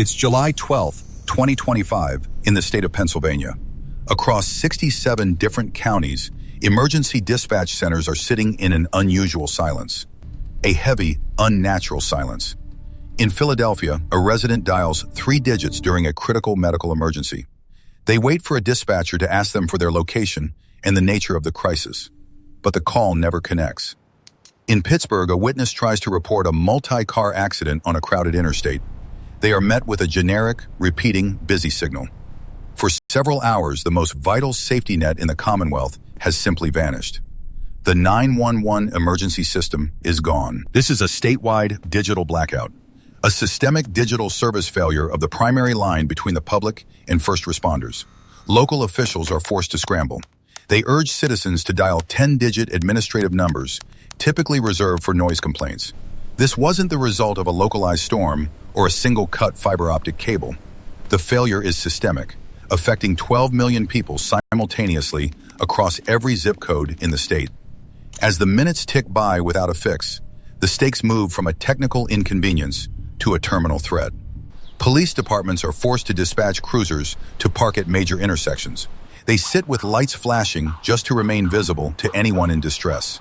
It's July 12th, 2025, in the state of Pennsylvania. Across 67 different counties, emergency dispatch centers are sitting in an unusual silence. A heavy, unnatural silence. In Philadelphia, a resident dials 3 digits during a critical medical emergency. They wait for a dispatcher to ask them for their location and the nature of the crisis. But the call never connects. In Pittsburgh, a witness tries to report a multi-car accident on a crowded interstate. They are met with a generic, repeating, busy signal. For several hours, the most vital safety net in the Commonwealth has simply vanished. The 911 emergency system is gone. This is a statewide digital blackout, a systemic digital service failure of the primary line between the public and first responders. Local officials are forced to scramble. They urge citizens to dial 10-digit administrative numbers, typically reserved for noise complaints. This wasn't the result of a localized storm or a single-cut fiber optic cable. The failure is systemic, affecting 12 million people simultaneously across every zip code in the state. As the minutes tick by without a fix, the stakes move from a technical inconvenience to a terminal threat. Police departments are forced to dispatch cruisers to park at major intersections. They sit with lights flashing just to remain visible to anyone in distress.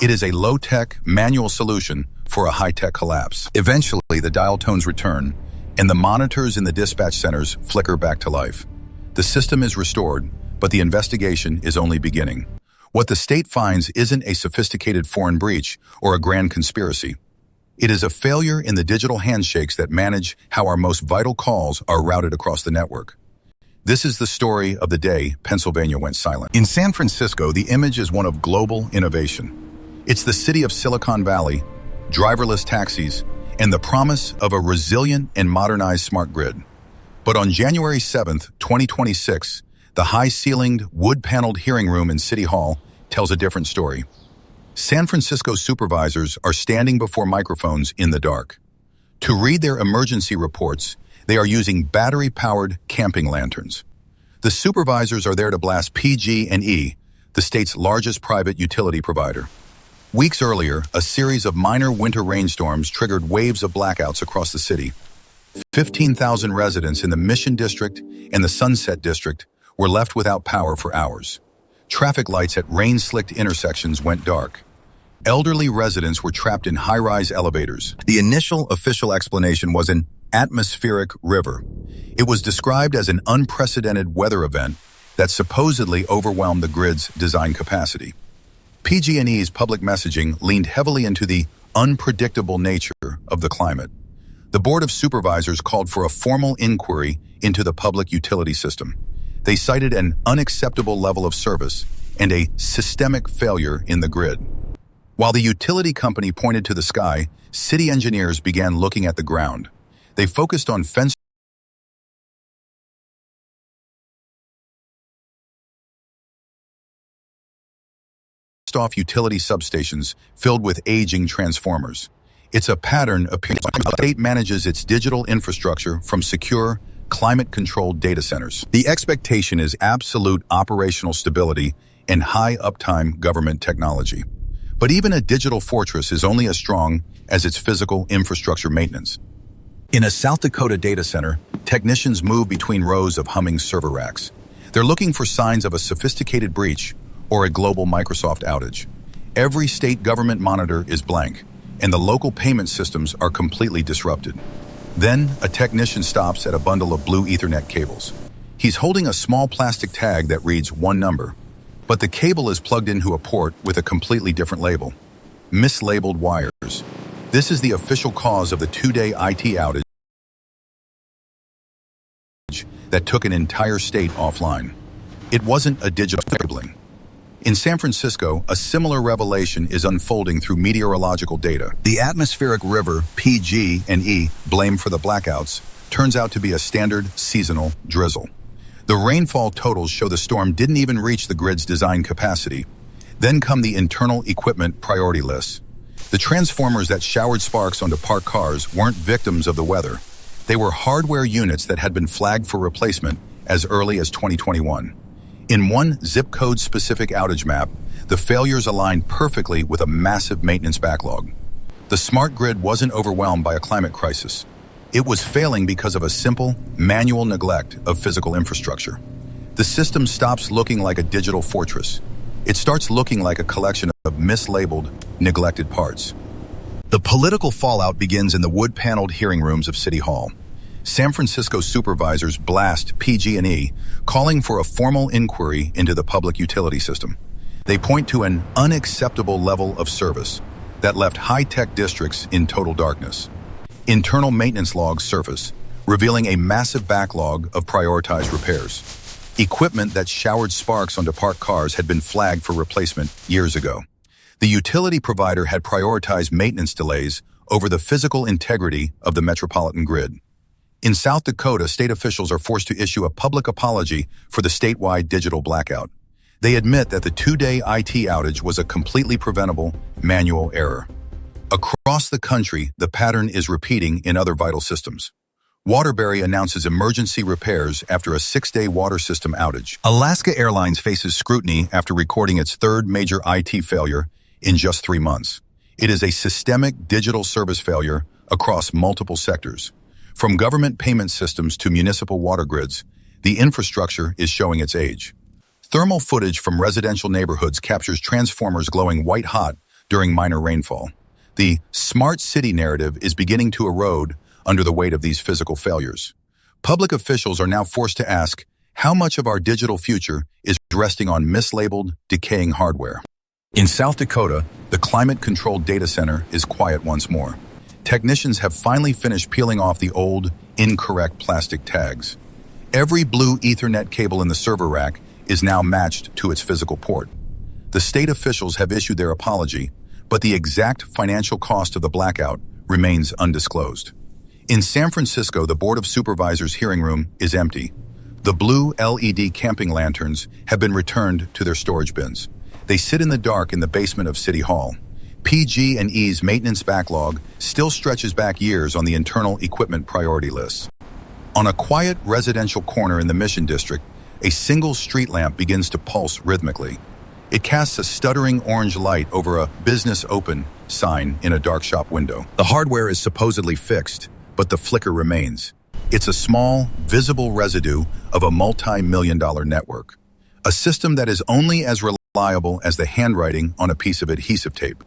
It is a low-tech, manual solution for a high-tech collapse. Eventually, the dial tones return, and the monitors in the dispatch centers flicker back to life. The system is restored, but the investigation is only beginning. What the state finds isn't a sophisticated foreign breach or a grand conspiracy. It is a failure in the digital handshakes that manage how our most vital calls are routed across the network. This is the story of the day Pennsylvania went silent. In San Francisco, the image is one of global innovation. It's the city of Silicon Valley, driverless taxis, and the promise of a resilient and modernized smart grid. But on January 7th, 2026, the high-ceilinged, wood-paneled hearing room in City Hall tells a different story. San Francisco supervisors are standing before microphones in the dark. To read their emergency reports, they are using battery-powered camping lanterns. The supervisors are there to blast PG&E, the state's largest private utility provider. Weeks earlier, a series of minor winter rainstorms triggered waves of blackouts across the city. 15,000 residents in the Mission District and the Sunset District were left without power for hours. Traffic lights at rain-slicked intersections went dark. Elderly residents were trapped in high-rise elevators. The initial official explanation was an atmospheric river. It was described as an unprecedented weather event that supposedly overwhelmed the grid's design capacity. PG&E's public messaging leaned heavily into the unpredictable nature of the climate. The Board of Supervisors called for a formal inquiry into the public utility system. They cited an unacceptable level of service and a systemic failure in the grid. While the utility company pointed to the sky, city engineers began looking at the ground. They focused on fenced-off utility substations filled with aging transformers. It's a pattern appearing as the state manages its digital infrastructure from secure, climate-controlled data centers. The expectation is absolute operational stability and high uptime government technology. But even a digital fortress is only as strong as its physical infrastructure maintenance. In a South Dakota data center, technicians move between rows of humming server racks. They're looking for signs of a sophisticated breach or a global Microsoft outage. Every state government monitor is blank, and the local payment systems are completely disrupted. Then, a technician stops at a bundle of blue Ethernet cables. He's holding a small plastic tag that reads one number, but the cable is plugged into a port with a completely different label. Mislabeled wires. This is the official cause of the 2-day IT outage that took an entire state offline. It wasn't a digital labeling. In San Francisco, a similar revelation is unfolding through meteorological data. The atmospheric river, PG&E, blamed for the blackouts, turns out to be a standard seasonal drizzle. The rainfall totals show the storm didn't even reach the grid's design capacity. Then come the internal equipment priority lists. The transformers that showered sparks onto parked cars weren't victims of the weather. They were hardware units that had been flagged for replacement as early as 2021. In one zip code-specific outage map, the failures aligned perfectly with a massive maintenance backlog. The smart grid wasn't overwhelmed by a climate crisis. It was failing because of a simple, manual neglect of physical infrastructure. The system stops looking like a digital fortress. It starts looking like a collection of mislabeled, neglected parts. The political fallout begins in the wood-paneled hearing rooms of City Hall. San Francisco supervisors blast PG&E, calling for a formal inquiry into the public utility system. They point to an unacceptable level of service that left high-tech districts in total darkness. Internal maintenance logs surface, revealing a massive backlog of prioritized repairs. Equipment that showered sparks onto parked cars had been flagged for replacement years ago. The utility provider had prioritized maintenance delays over the physical integrity of the metropolitan grid. In South Dakota, state officials are forced to issue a public apology for the statewide digital blackout. They admit that the 2-day IT outage was a completely preventable manual error. Across the country, the pattern is repeating in other vital systems. Waterbury announces emergency repairs after a 6-day water system outage. Alaska Airlines faces scrutiny after recording its third major IT failure in just 3 months. It is a systemic digital service failure across multiple sectors. From government payment systems to municipal water grids, the infrastructure is showing its age. Thermal footage from residential neighborhoods captures transformers glowing white-hot during minor rainfall. The smart city narrative is beginning to erode under the weight of these physical failures. Public officials are now forced to ask how much of our digital future is resting on mislabeled, decaying hardware. In South Dakota, the climate-controlled data center is quiet once more. Technicians have finally finished peeling off the old, incorrect plastic tags. Every blue Ethernet cable in the server rack is now matched to its physical port. The state officials have issued their apology, but the exact financial cost of the blackout remains undisclosed. In San Francisco, the Board of Supervisors hearing room is empty. The blue LED camping lanterns have been returned to their storage bins. They sit in the dark in the basement of City Hall. PG&E's maintenance backlog still stretches back years on the internal equipment priority list. On a quiet residential corner in the Mission District, a single street lamp begins to pulse rhythmically. It casts a stuttering orange light over a "Business Open" sign in a dark shop window. The hardware is supposedly fixed, but the flicker remains. It's a small, visible residue of a multi-million-dollar network. A system that is only as reliable as the handwriting on a piece of adhesive tape.